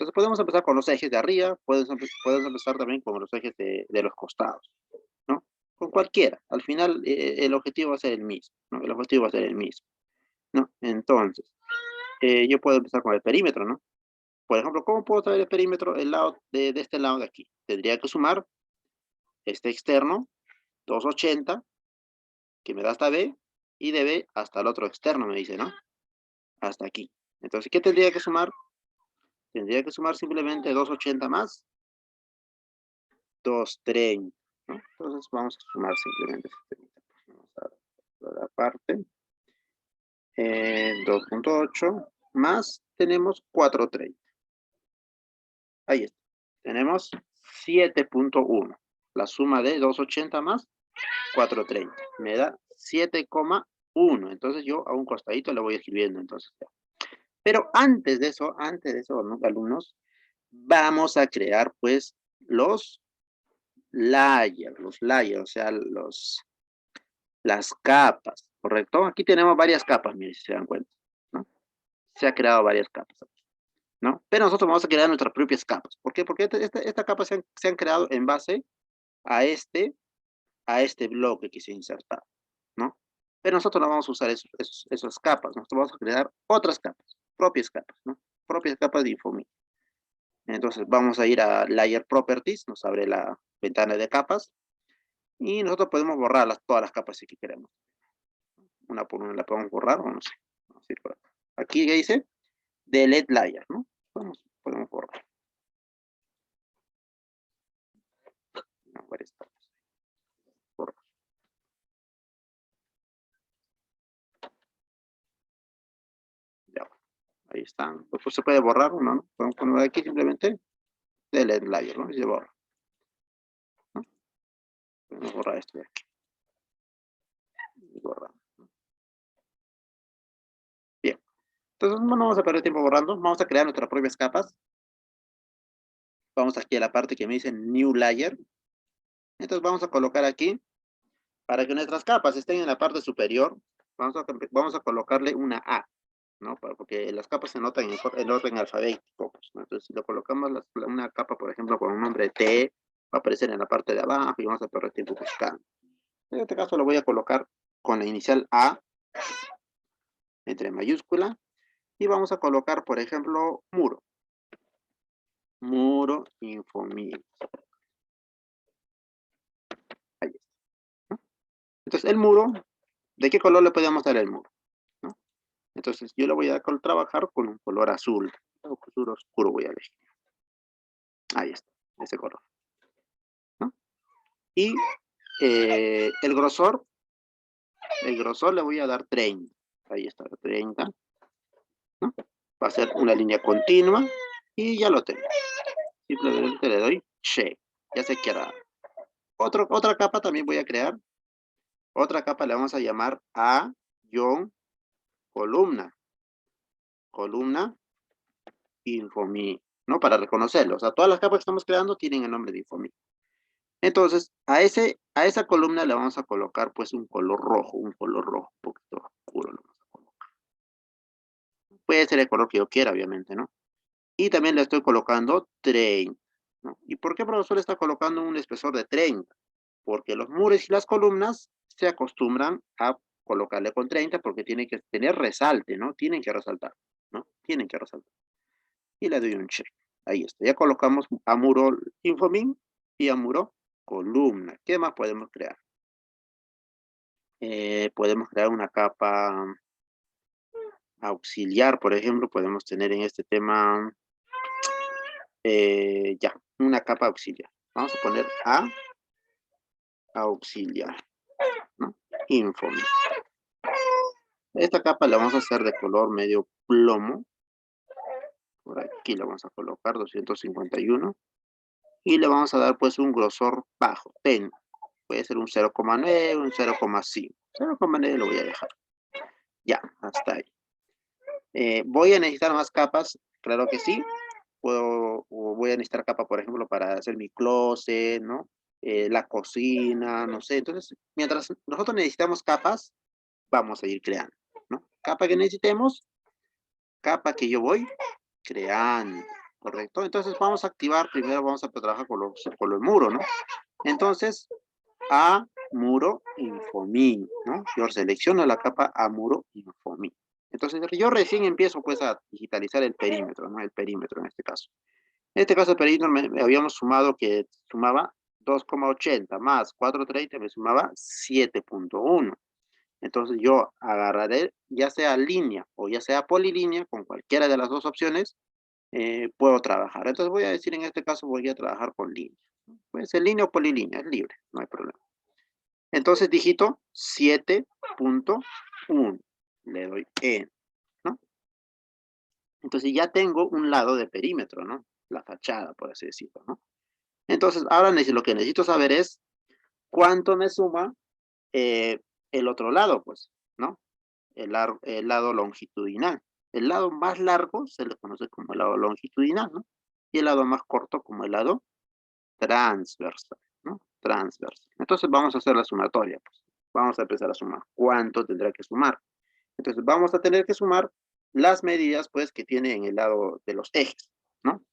Entonces podemos empezar con los ejes de arriba, puedes empezar también con los ejes de los costados, ¿no? Con cualquiera. Al final el objetivo va a ser el mismo, ¿no? El objetivo va a ser el mismo, ¿no? Entonces, yo puedo empezar con el perímetro, ¿no? Por ejemplo, ¿cómo puedo traer el perímetro el lado de este lado de aquí? Tendría que sumar este externo, 280, que me da hasta B, y de B hasta el otro externo, me dice, ¿no? Hasta aquí. Entonces, ¿qué tendría que sumar? Tendría que sumar simplemente 280 más 230, ¿no? Entonces, vamos a sumar simplemente 70. Vamos a la parte. 2.8 más, tenemos 430. Ahí está. Tenemos 7.1. La suma de 280 más 430. Me da 7,1. Entonces yo a un costadito le voy escribiendo. Entonces, pero antes de eso, ¿no, alumnos? Vamos a crear pues los layers, o sea, las capas, ¿correcto? Aquí tenemos varias capas, miren, si se dan cuenta, ¿no? Se ha creado varias capas, ¿no? Pero nosotros vamos a crear nuestras propias capas. ¿Por qué? Porque esta capa se han creado en base a este bloque que se ha insertado, ¿no? Pero nosotros no vamos a usar esas capas, nosotros vamos a crear otras capas, propias capas, ¿no? Propias capas de Infomini. Entonces vamos a ir a Layer Properties, nos abre la ventana de capas, y nosotros podemos borrar todas las capas si queremos. Una por una la podemos borrar, o no sé. Vamos a ir por acá. Aquí dice Delete Layer, ¿no? Podemos borrar. No, varias capas. Borrar. Ya, ahí están. Pues se puede borrar uno, ¿no? Podemos poner aquí simplemente Delete Layer, ¿no? Y se borra, ¿no? Podemos borrar esto de aquí. Y borrar. Bien. Entonces no vamos a perder tiempo borrando. Vamos a crear nuestras propias capas. Vamos aquí a la parte que me dice New Layer. Entonces vamos a colocar aquí, para que nuestras capas estén en la parte superior, vamos a colocarle una A, ¿no? Porque las capas se notan en orden alfabético, pues, ¿no? Entonces si le colocamos una capa, por ejemplo, con un nombre T, va a aparecer en la parte de abajo y vamos a perder tiempo buscando. En este caso lo voy a colocar con la inicial A, entre mayúscula, y vamos a colocar, por ejemplo, muro. Muro Infomini. Ahí está, ¿no? Entonces el muro, ¿de qué color le podemos dar el muro? ¿No? Entonces yo lo voy a trabajar con un color azul. Color oscuro voy a elegir. Ahí está, ese color, ¿no? Y el grosor le voy a dar 30. Ahí está, 30, ¿no? Va a ser una línea continua y ya lo tengo. Simplemente le doy Shape. Ya se queda. Otra capa también voy a crear. Otra capa le vamos a llamar A-columna. Columna Infomini, ¿no? Para reconocerlo. O sea, todas las capas que estamos creando tienen el nombre de Infomini. Entonces, a esa columna le vamos a colocar pues un color rojo, un poquito oscuro lo vamos a colocar. Puede ser el color que yo quiera, obviamente, ¿no? Y también le estoy colocando 30, ¿no? ¿Y por qué profesor está colocando un espesor de 30? Porque los muros y las columnas se acostumbran a colocarle con 30 porque tiene que tener resalte, ¿no? Tienen que resaltar, ¿no? Tienen que resaltar. Y le doy un check. Ahí está. Ya colocamos a muro Infomin y a muro columna. ¿Qué más podemos crear? Podemos crear una capa auxiliar, por ejemplo. Podemos tener en este tema, ya, una capa auxiliar. Vamos a poner a auxiliar, ¿no? Infomin. Esta capa la vamos a hacer de color medio plomo. Por aquí la vamos a colocar 251. Y le vamos a dar pues un grosor bajo, tenue. Puede ser un 0,9, un 0,5. 0,9 lo voy a dejar. Ya, hasta ahí. ¿Voy a necesitar más capas? Claro que sí. Voy a necesitar capa, por ejemplo, para hacer mi closet, ¿no? La cocina, no sé. Entonces, mientras nosotros necesitamos capas, vamos a ir creando, ¿no? Capa que necesitemos, capa que yo voy creando. ¿correcto? Entonces vamos a activar, primero vamos a trabajar con los muros, ¿no? Entonces, a muro infomí, ¿no? Yo selecciono la capa a muro infomí. Entonces, yo recién empiezo pues a digitalizar el perímetro, ¿no? El perímetro en este caso. En este caso, el perímetro me habíamos sumado que sumaba 2,80 más 4,30 me sumaba 7,1. Entonces yo agarraré ya sea línea o ya sea polilínea, con cualquiera de las dos opciones, puedo trabajar. Entonces voy a decir en este caso voy a trabajar con línea. Puede ser línea o polilínea, es libre, no hay problema. Entonces digito 7,1. Le doy E, ¿no? Entonces ya tengo un lado de perímetro, ¿no? La fachada, por así decirlo, ¿no? Entonces ahora lo que necesito saber es cuánto me suma eh, el otro lado, pues, ¿no? El lado longitudinal. El lado más largo se le conoce como el lado longitudinal, ¿no? Y el lado más corto como el lado transversal, ¿no? Transversal. Entonces vamos a hacer la sumatoria, pues. Vamos a empezar a sumar. ¿Cuánto tendrá que sumar? Entonces vamos a tener que sumar las medidas, pues, que tiene en el lado de los ejes, ¿no?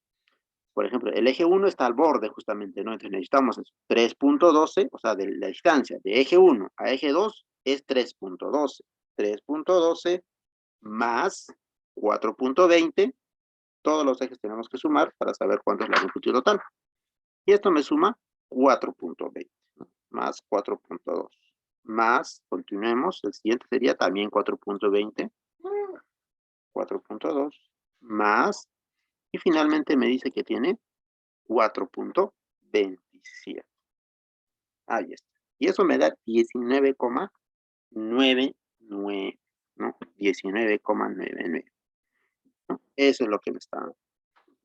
Por ejemplo, el eje 1 está al borde justamente, ¿no? Entonces necesitamos 3,12, o sea, de la distancia de eje 1 a eje 2 es 3,12. 3,12 más 4,20. Todos los ejes tenemos que sumar para saber cuánto es la longitud total. Y esto me suma 4,20, ¿no? Más 4,2. Más, continuemos, el siguiente sería también 4,20. 4,2 más, y finalmente me dice que tiene 4,27. Ahí está. Y eso me da 19,99, ¿no? 19,99, ¿no? Eso es lo que me está dando.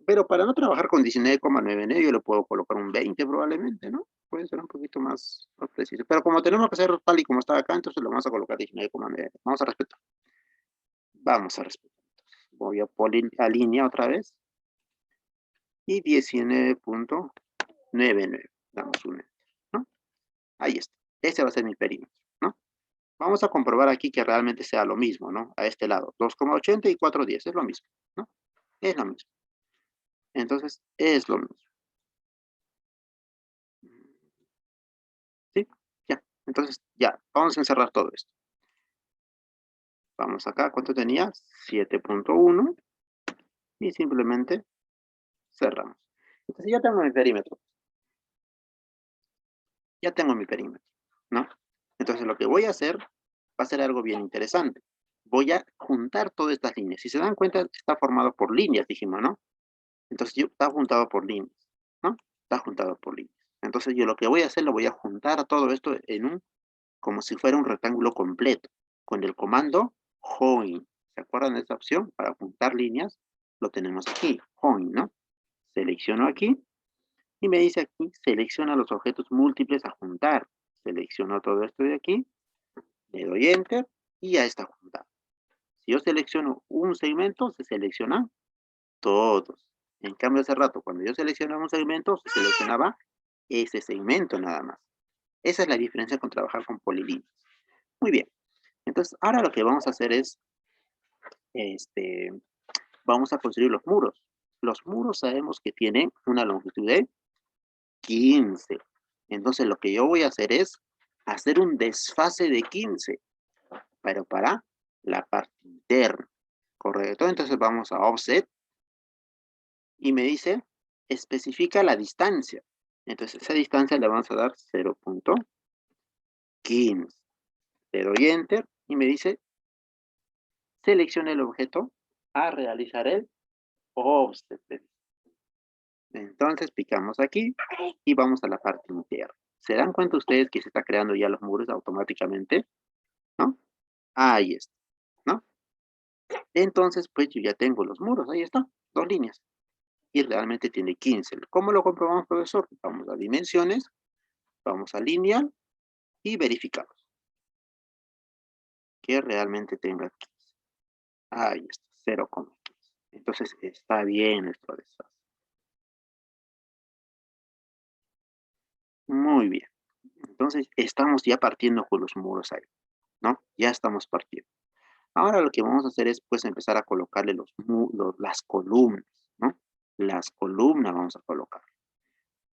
Pero para no trabajar con 19,99 yo le puedo colocar un 20 probablemente, ¿no? Puede ser un poquito más preciso. Pero como tenemos que hacer tal y como está acá, entonces le vamos a colocar 19,9. Vamos a respetar. Vamos a respetar. Voy a poner a línea otra vez. Y 19,99. Damos un enter, ¿no? Ahí está. Ese va a ser mi perímetro, ¿no? Vamos a comprobar aquí que realmente sea lo mismo, ¿no? A este lado, 2,80 y 4,10, es lo mismo, ¿no? Es lo mismo. Entonces, es lo mismo. ¿Sí? Ya. Entonces, ya. Vamos a encerrar todo esto. Vamos acá. ¿Cuánto tenía? 7,1. Y simplemente cerramos. Entonces, ya tengo mi perímetro. Ya tengo mi perímetro, ¿no? Entonces, lo que voy a hacer va a ser algo bien interesante. Voy a juntar todas estas líneas. Si se dan cuenta, está formado por líneas, dijimos, ¿no? Entonces, está juntado por líneas, ¿no? Está juntado por líneas. Entonces, yo lo que voy a hacer, lo voy a juntar todo esto como si fuera un rectángulo completo, con el comando join. ¿Se acuerdan de esta opción? Para juntar líneas, lo tenemos aquí, join, ¿no? Selecciono aquí, y me dice aquí, selecciona los objetos múltiples a juntar. Selecciono todo esto de aquí, le doy enter, y ya está juntado. Si yo selecciono un segmento, se seleccionan todos. En cambio, hace rato, cuando yo seleccionaba un segmento, se seleccionaba ese segmento nada más. Esa es la diferencia con trabajar con polilíneas. Muy bien. Entonces, ahora lo que vamos a hacer es, vamos a construir los muros. Los muros sabemos que tienen una longitud de 15. Entonces, lo que yo voy a hacer es hacer un desfase de 15, pero para la parte interna. ¿Correcto? Entonces, vamos a offset y me dice, especifica la distancia. Entonces, esa distancia le vamos a dar 0,15. Le doy enter y me dice, seleccione el objeto a realizar el offset. Entonces picamos aquí y vamos a la parte interna. ¿Se dan cuenta ustedes que se está creando ya los muros automáticamente? ¿No? Ahí está, ¿no? Entonces, pues yo ya tengo los muros, ahí está, 2 líneas. Y realmente tiene 15. ¿Cómo lo comprobamos, profesor? Vamos a dimensiones, vamos a lineal y verificamos que realmente tenga 15. Ahí está, 0,15. Entonces está bien esto de estas. Muy bien. Entonces estamos ya partiendo con los muros ahí, ¿no? Ya estamos partiendo. Ahora lo que vamos a hacer es pues empezar a colocarle las columnas, ¿no? Las columnas vamos a colocar,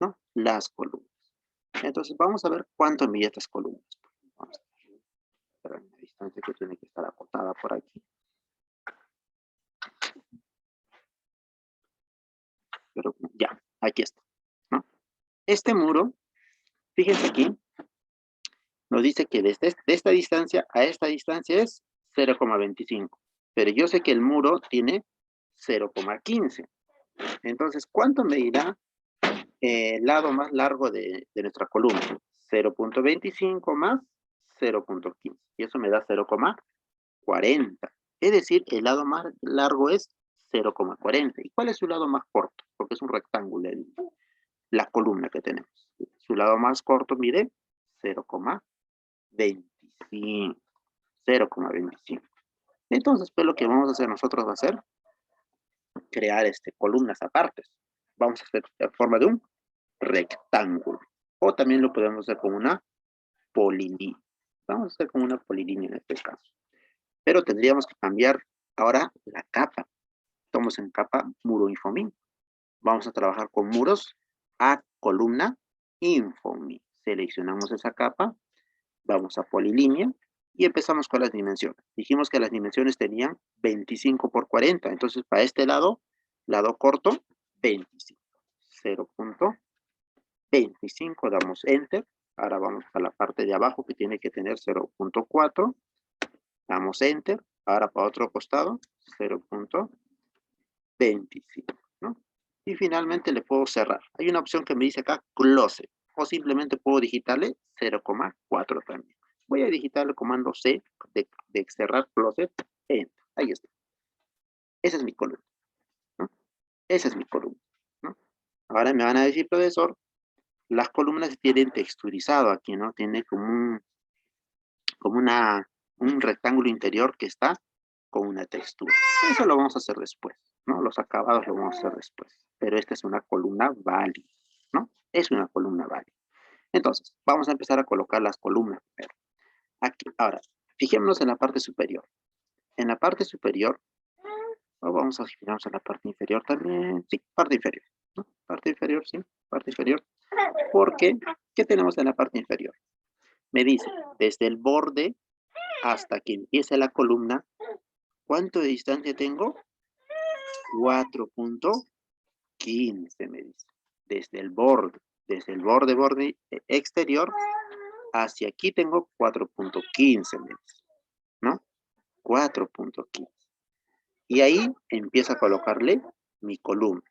¿no? Las columnas. Entonces, vamos a ver cuánto mide estas columnas. Vamos a ver una distancia que tiene que estar acotada por aquí. Pero ya, aquí está, ¿no? Este muro, fíjense aquí, nos dice que de esta distancia a esta distancia es 0,25. Pero yo sé que el muro tiene 0,15. Entonces, ¿cuánto medirá el lado más largo de nuestra columna? 0,25 más 0,15. Y eso me da 0,40. Es decir, el lado más largo es 0,40. ¿Y cuál es su lado más corto? Porque es un rectángulo la columna que tenemos. Su lado más corto mide 0,25. 0,25. Entonces, pues lo que vamos a hacer nosotros va a ser crear columnas aparte. Vamos a hacer en forma de un rectángulo. O también lo podemos hacer con una polilínea. Vamos a hacer con una polilínea en este caso. Pero tendríamos que cambiar ahora la capa. Estamos en capa muro Infomín. Vamos a trabajar con muros a columna Infomín. Seleccionamos esa capa, vamos a polilínea y empezamos con las dimensiones. Dijimos que las dimensiones tenían 25 por 40. Entonces, para este lado corto, 25. 0,25, damos Enter. Ahora vamos a la parte de abajo que tiene que tener 0,4. Damos Enter. Ahora para otro costado, 0,25, ¿no? Y finalmente le puedo cerrar. Hay una opción que me dice acá, Close. O simplemente puedo digitarle 0,4 también. Voy a digitar el comando C de cerrar Close. Enter. Ahí está. Esa es mi columna, ¿no? Esa es mi columna, ¿no? Ahora me van a decir, profesor, las columnas tienen texturizado aquí, ¿no? Tiene como un rectángulo interior que está con una textura. Eso lo vamos a hacer después, ¿no? Los acabados lo vamos a hacer después. Pero esta es una columna válida, ¿no? Es una columna válida. Entonces, vamos a empezar a colocar las columnas primero. Aquí, ahora, fijémonos en la parte superior. En la parte superior, o vamos a fijarnos en la parte inferior también. Sí, parte inferior, ¿no? Parte inferior, sí, parte inferior. Porque, ¿qué tenemos en la parte inferior? Me dice, desde el borde hasta que empiece la columna, ¿cuánto de distancia tengo? 4,15 me dice. Desde el borde exterior, hacia aquí tengo 4,15 me dice, ¿no? 4,15. Y ahí empiezo a colocarle mi columna.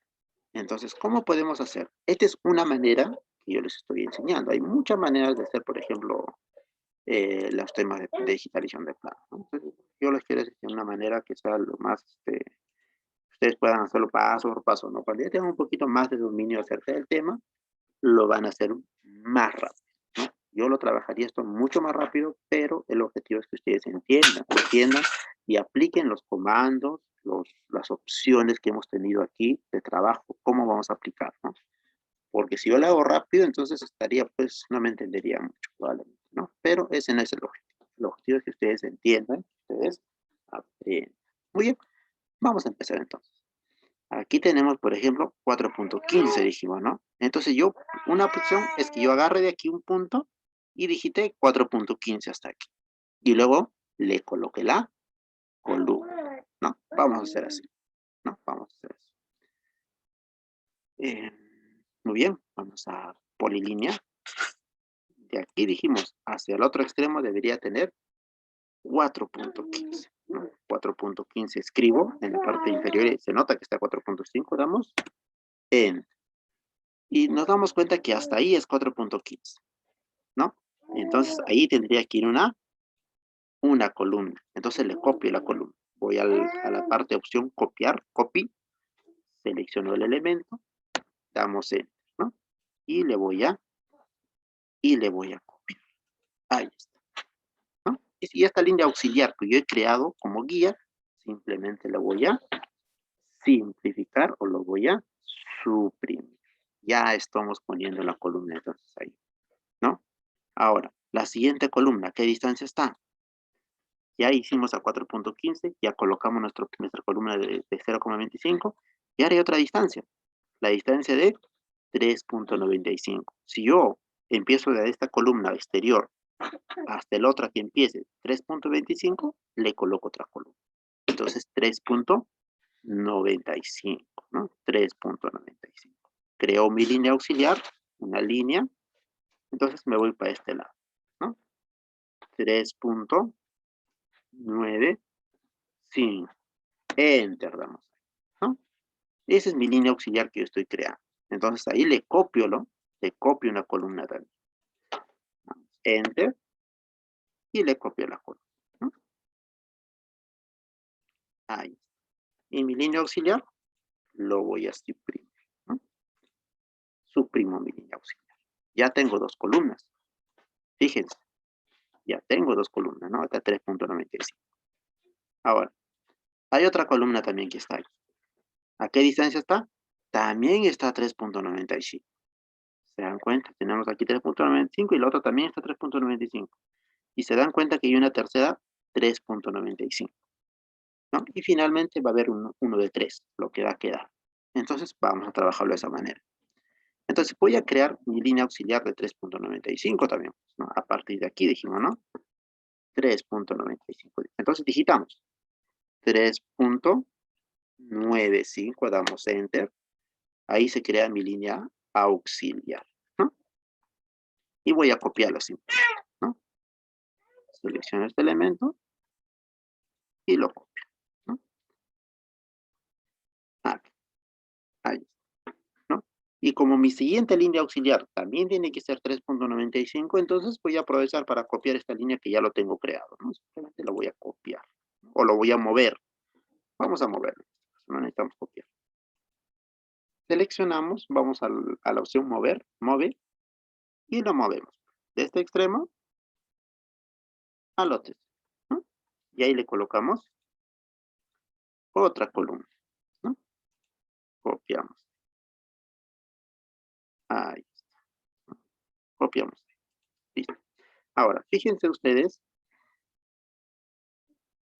Entonces, ¿cómo podemos hacer? Esta es una manera que yo les estoy enseñando. Hay muchas maneras de hacer, por ejemplo, los temas de digitalización de planos, ¿no? Entonces, yo les quiero decir de una manera que sea lo más, ustedes puedan hacerlo paso por paso, ¿no? Cuando ya tengan un poquito más de dominio acerca del tema, lo van a hacer más rápido, ¿no? Yo lo trabajaría esto mucho más rápido, pero el objetivo es que ustedes entiendan y apliquen los comandos, las opciones que hemos tenido aquí de trabajo, cómo vamos a aplicar, ¿no? Porque si yo lo hago rápido, entonces pues, no me entendería mucho, probablemente, ¿no? Pero ese no es el objetivo. El objetivo es que ustedes entiendan, ustedes aprendan. Muy bien, vamos a empezar entonces. Aquí tenemos, por ejemplo, 4,15 dijimos, ¿no? Entonces una opción es que yo agarre de aquí un punto y digite 4,15 hasta aquí. Y luego le coloque la columna, ¿no? Vamos a hacer así, ¿no? Vamos a hacer así. Muy bien, vamos a polilínea. De aquí dijimos, hacia el otro extremo debería tener 4,15, ¿no? 4,15 escribo en la parte inferior y se nota que está 4,5, damos en. Y nos damos cuenta que hasta ahí es 4,15, ¿no? Entonces ahí tendría que ir una columna. Entonces le copio la columna. Voy a la parte opción copiar, copy, selecciono el elemento, damos Enter, ¿no? Y le voy a copiar. Ahí está, ¿no? Y esta línea auxiliar que yo he creado como guía, simplemente lo voy a simplificar o lo voy a suprimir. Ya estamos poniendo la columna entonces ahí, ¿no? Ahora, la siguiente columna, ¿qué distancia está? Ya hicimos a 4,15, ya colocamos nuestra columna de 0,25 y ahora hay otra distancia. la distancia de 3.95. Si yo empiezo de esta columna exterior hasta la otra que empiece 3.25, le coloco otra columna. Entonces 3.95, ¿no? 3.95. Creo mi línea auxiliar, una línea. Entonces me voy para este lado, ¿no? 3.95. Enter, damos, ¿no? Esa es mi línea auxiliar que yo estoy creando. Entonces ahí le copio una columna también. Enter. Y le copio la columna, ¿no? Ahí. Y mi línea auxiliar lo voy a suprimir, ¿no? Suprimo mi línea auxiliar. Ya tengo dos columnas. Fíjense. Ya tengo dos columnas, ¿no? Acá 3.95. Ahora, hay otra columna también que está ahí. ¿A qué distancia está? También está a 3.95. ¿Se dan cuenta? Tenemos aquí 3.95 y la otra también está a 3.95. Y se dan cuenta que hay una tercera 3.95. ¿No? Y finalmente va a haber uno de 3, lo que va a quedar. Entonces vamos a trabajarlo de esa manera. Entonces voy a crear mi línea auxiliar de 3.95 también, ¿no? A partir de aquí dijimos, ¿no? 3.95. Entonces digitamos 3.95, damos Enter. Ahí se crea mi línea auxiliar, ¿no? Y voy a copiarlo así, ¿no? Selecciono este elemento y lo copio, ¿no? Aquí, ahí, ¿no? Y como mi siguiente línea auxiliar también tiene que ser 3.95, entonces voy a aprovechar para copiar esta línea que ya lo tengo creado, ¿no? Simplemente lo voy a copiar, ¿no? O lo voy a mover. Vamos a moverlo, no necesitamos copiar. Seleccionamos, vamos a la opción mover, y lo movemos. De este extremo al otro, ¿no? Y ahí le colocamos otra columna, ¿no? Copiamos. Ahí está, ¿no? Copiamos. Listo. Ahora, fíjense ustedes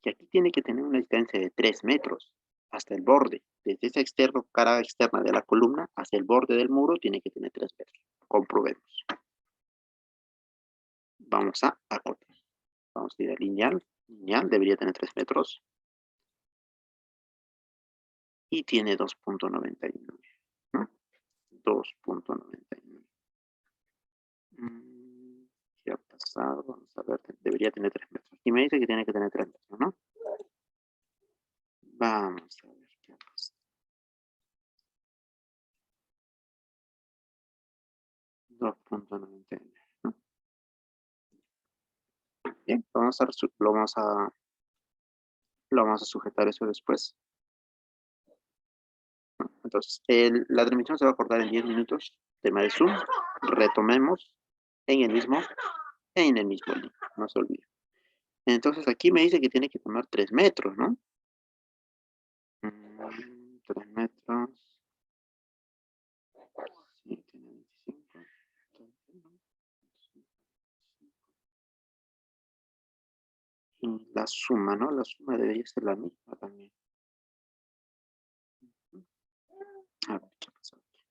que aquí tiene que tener una distancia de 3 metros hasta el borde. Desde esa cara externa de la columna hasta el borde del muro tiene que tener 3 metros. Comprobemos. Vamos a acotar. Vamos a ir a lineal. Lineal debería tener 3 metros. Y tiene 2.99, ¿no? 2.99. ¿Qué ha pasado? Vamos a ver, debería tener 3 metros. Y me dice que tiene que tener 3 metros, ¿no? Vamos a ver qué ha pasado. 2.99, ¿no? Bien, lo vamos a sujetar eso después. Entonces, la transmisión se va a cortar en 10 minutos. Tema de Zoom. Retomemos en el mismo link. No se olvide. Entonces, aquí me dice que tiene que tomar 3 metros, ¿no? 3 metros. Sí, tiene 25. Y la suma, ¿no? La suma debería ser la misma también. A ver, ¿qué pasa aquí?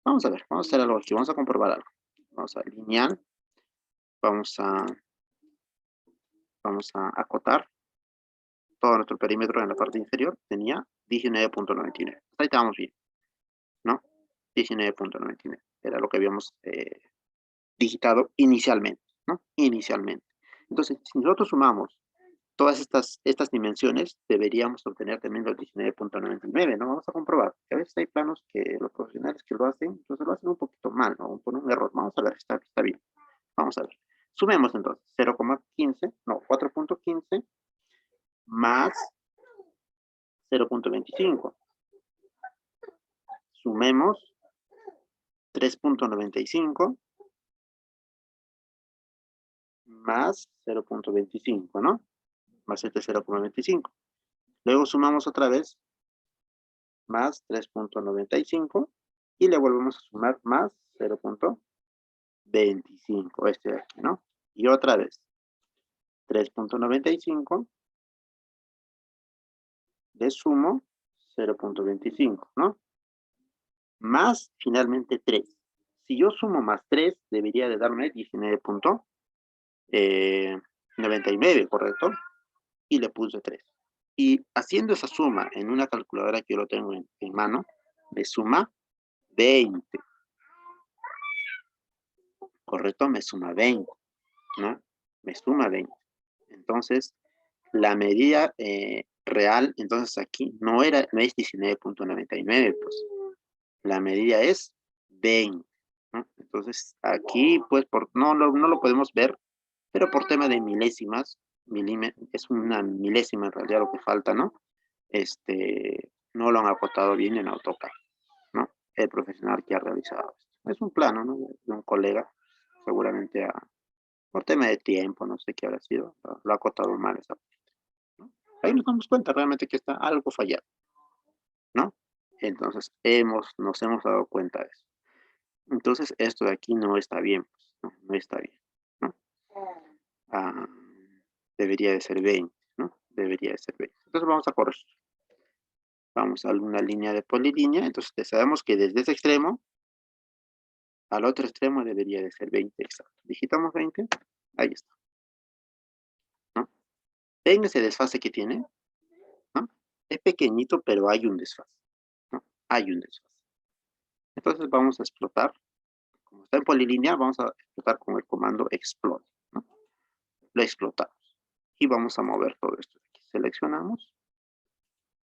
Vamos a ver, vamos a hacer algo aquí, vamos a comprobar algo. Vamos a alinear, vamos a acotar. Todo nuestro perímetro en la parte inferior tenía 19.99. Hasta ahí estábamos bien, ¿no? 19.99. Era lo que habíamos digitado inicialmente, ¿no? Inicialmente. Entonces, si nosotros sumamos todas estas dimensiones, deberíamos obtener también los 19.99, ¿no? Vamos a comprobar. A veces hay planos que los profesionales que lo hacen, entonces lo hacen un poquito mal, ¿no? Por un error. Vamos a ver, está bien. Vamos a ver. Sumemos entonces 0,15, no, 4.15 más 0.25. Sumemos 3.95 más 0.25, ¿no? Más este 0.25. Luego sumamos otra vez más 3.95 y le volvemos a sumar más 0.25, este de aquí, ¿no? Y otra vez 3.95 le sumo 0.25, ¿no? más finalmente 3. Si yo sumo más 3, debería de darme 19.99, ¿correcto? Y le puse 3. Y haciendo esa suma en una calculadora que yo lo tengo en mano, me suma 20. ¿Correcto? Me suma 20, ¿no? Me suma 20. Entonces, la medida real, entonces aquí no es 19.99, pues la medida es 20, ¿no? Entonces, aquí, pues, no lo podemos ver, pero por tema de milésimas, es una milésima en realidad lo que falta, ¿no? No lo han acotado bien en AutoCAD, ¿no? El profesional que ha realizado esto. Es un plano, ¿no? De un colega, seguramente por tema de tiempo, no sé qué habrá sido, lo ha acotado mal esa parte, ¿no? Ahí nos damos cuenta realmente que está algo fallado, ¿no? Entonces, nos hemos dado cuenta de eso. Entonces, esto de aquí no está bien, pues, no está bien, ¿no? Ah, debería de ser 20, ¿no? Debería de ser 20. Entonces, vamos a corregir. Vamos a una línea de polilínea. Entonces, sabemos que desde ese extremo al otro extremo debería de ser 20, exacto. Digitamos 20, ahí está, ¿no? ¿Ven ese desfase que tiene? ¿No? Es pequeñito, pero hay un desfase, ¿no? Hay un desfase. Entonces, vamos a explotar. Como está en polilínea, vamos a explotar con el comando explode, ¿no? Lo explotamos. Y vamos a mover todo esto de aquí. Seleccionamos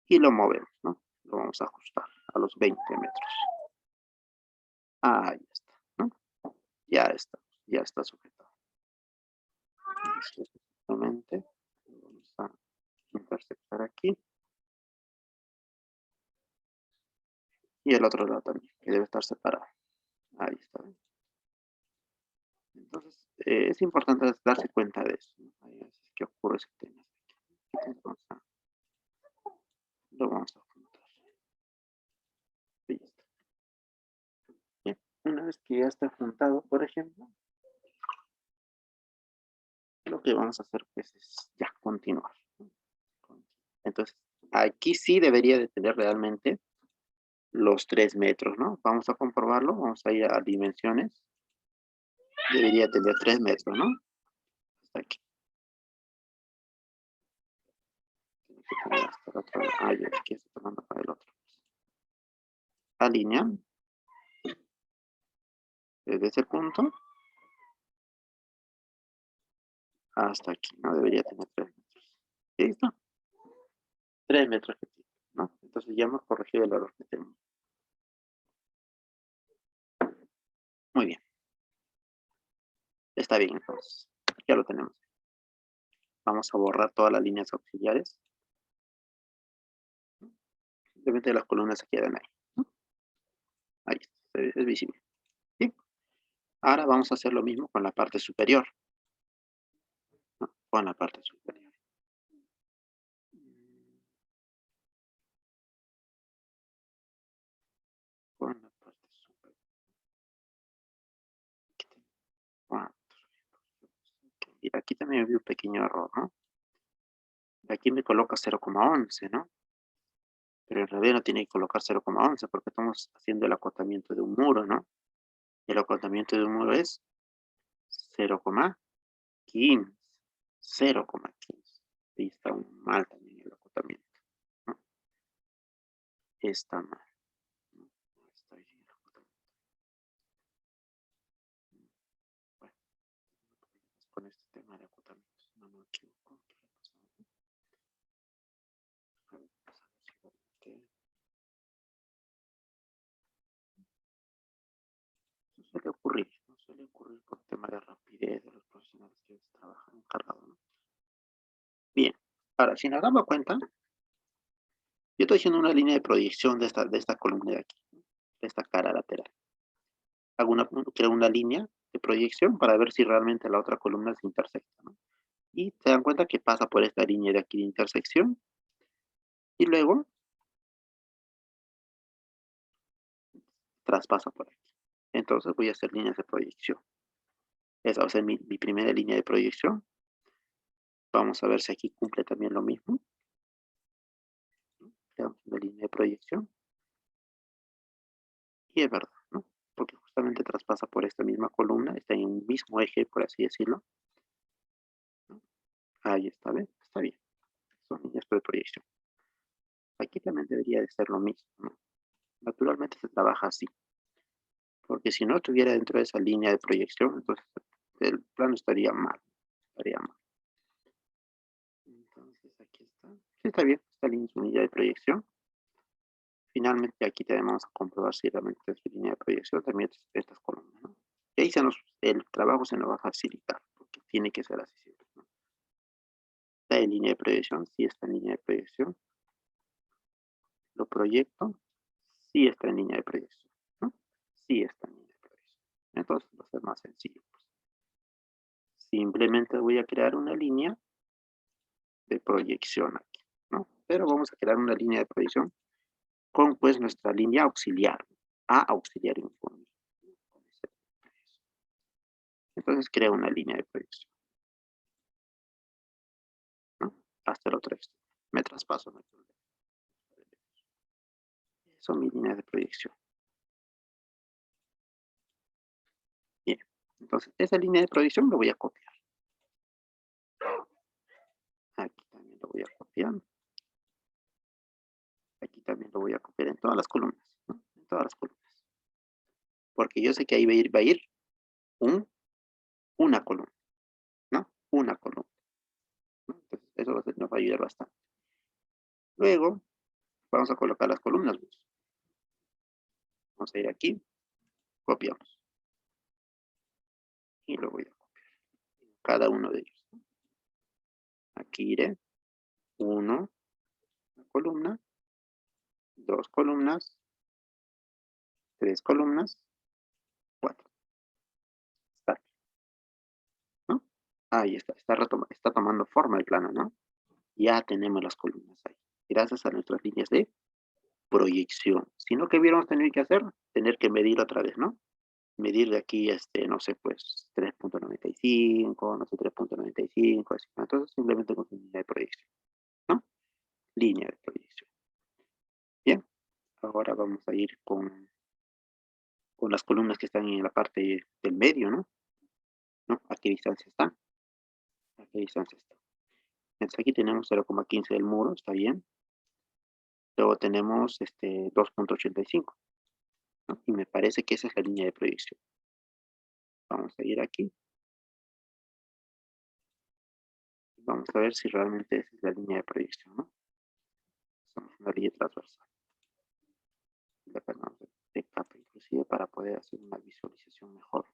y lo movemos, ¿no? Lo vamos a ajustar a los 20 metros. Ahí está, ¿no? Ya está sujetado. Exactamente. Vamos a intersectar aquí. Y el otro lado también, que debe estar separado. Ahí está. Entonces, es importante darse cuenta de eso, ¿no? Hay veces que ocurre ese tema. Lo vamos a juntar. Listo. Bien. Una vez que ya está juntado, por ejemplo, lo que vamos a hacer pues, es ya continuar. Entonces, aquí sí debería de tener realmente los 3 metros, ¿no? Vamos a comprobarlo, vamos a ir a dimensiones. Debería tener 3 metros, ¿no? Hasta aquí. Hasta el otro lado. Ah, ya, aquí está tomando para el otro. Alinea. Desde ese punto hasta aquí, ¿no? Debería tener 3 metros. ¿Listo? 3 metros que tiene, ¿no? Entonces ya hemos corregido el error que tenemos. Muy bien. Está bien, entonces. Ya lo tenemos. Vamos a borrar todas las líneas auxiliares. Simplemente las columnas se quedan ahí, ¿no? Ahí está, es visible. ¿Sí? Ahora vamos a hacer lo mismo con la parte superior, ¿no? Con la parte superior. Con la parte superior. Mira, aquí también vi un pequeño error, ¿no? Aquí me coloca 0,11, ¿no? Pero en realidad no tiene que colocar 0,11 porque estamos haciendo el acotamiento de un muro, ¿no? El acotamiento de un muro es 0,15. 0,15. Ahí está mal también el acotamiento, ¿no? Está mal. ¿No? Está bien el acotamiento. Bueno, con este tema de acotamiento, si no me equivoco. A ver, vamos a ver si realmente no suele ocurrir por tema de rapidez de los profesionales que trabajan encargados, ¿no? Bien, ahora, si nos damos cuenta, yo estoy haciendo una línea de proyección de esta columna de aquí, de esta cara lateral. Creo una línea de proyección para ver si realmente la otra columna se intersecta, ¿no? Y se dan cuenta que pasa por esta línea de aquí de intersección y luego traspasa por aquí. Entonces voy a hacer líneas de proyección. Esa va a ser mi primera línea de proyección. Vamos a ver si aquí cumple también lo mismo. Creamos una línea de proyección. Y es verdad, ¿no? Porque justamente traspasa por esta misma columna, está en un mismo eje, por así decirlo, ¿no? Ahí está, ¿ven? Está bien. Son líneas de proyección. Aquí también debería de ser lo mismo, ¿no? Naturalmente se trabaja así, porque si no estuviera dentro de esa línea de proyección, entonces el plano estaría mal, estaría mal. Entonces aquí está. Sí, está bien, esta línea es una línea de proyección. Finalmente aquí tenemos a comprobar si realmente es línea de proyección, también estas columnas, ¿no? Y ahí el trabajo se nos va a facilitar, porque tiene que ser así siempre, ¿no? Está en línea de proyección, sí está en línea de proyección. Lo proyecto, sí está en línea de proyección, ¿no? Sí está en línea de proyección. Entonces va a ser más sencillo, pues. Simplemente voy a crear una línea de proyección aquí, ¿no? Pero vamos a crear una línea de proyección con pues nuestra línea auxiliar, a auxiliar informe. Entonces creo una línea de proyección, ¿no? Hasta el otro extremo. Me traspaso, no hay problema. Son mis líneas de proyección. Bien, entonces esa línea de proyección lo voy a copiar. Aquí también lo voy a copiar. Aquí también lo voy a copiar en todas las columnas, ¿no? En todas las columnas. Porque yo sé que ahí va a ir una columna, ¿no? Una columna, ¿no? Entonces eso nos va a ayudar bastante. Luego vamos a colocar las columnas. Vamos a ir aquí, copiamos. Y lo voy a copiar. Cada uno de ellos. Aquí iré. 1, una columna, 2 columnas, 3 columnas, 4. Está, ¿no? Ahí está tomando forma el plano, ¿no? Ya tenemos las columnas ahí. Gracias a nuestras líneas de proyección. Si no, ¿qué hubiéramos tenido que hacer? Tener que medir otra vez, ¿no? Medir de aquí, no sé, pues 3.95, no sé, 3.95, así, ¿no? Entonces simplemente con línea de proyección, ¿no? Línea de proyección. Bien, ahora vamos a ir con las columnas que están en la parte del medio, ¿no? ¿No? ¿A qué distancia están? ¿A qué distancia están? Entonces aquí tenemos 0,15 del muro, está bien. Luego tenemos 2.85, ¿no? Y me parece que esa es la línea de proyección. Vamos a ir aquí. Vamos a ver si realmente esa es la línea de proyección, ¿no? Somos una línea transversal. Le ponemos de capa inclusive para poder hacer una visualización mejor.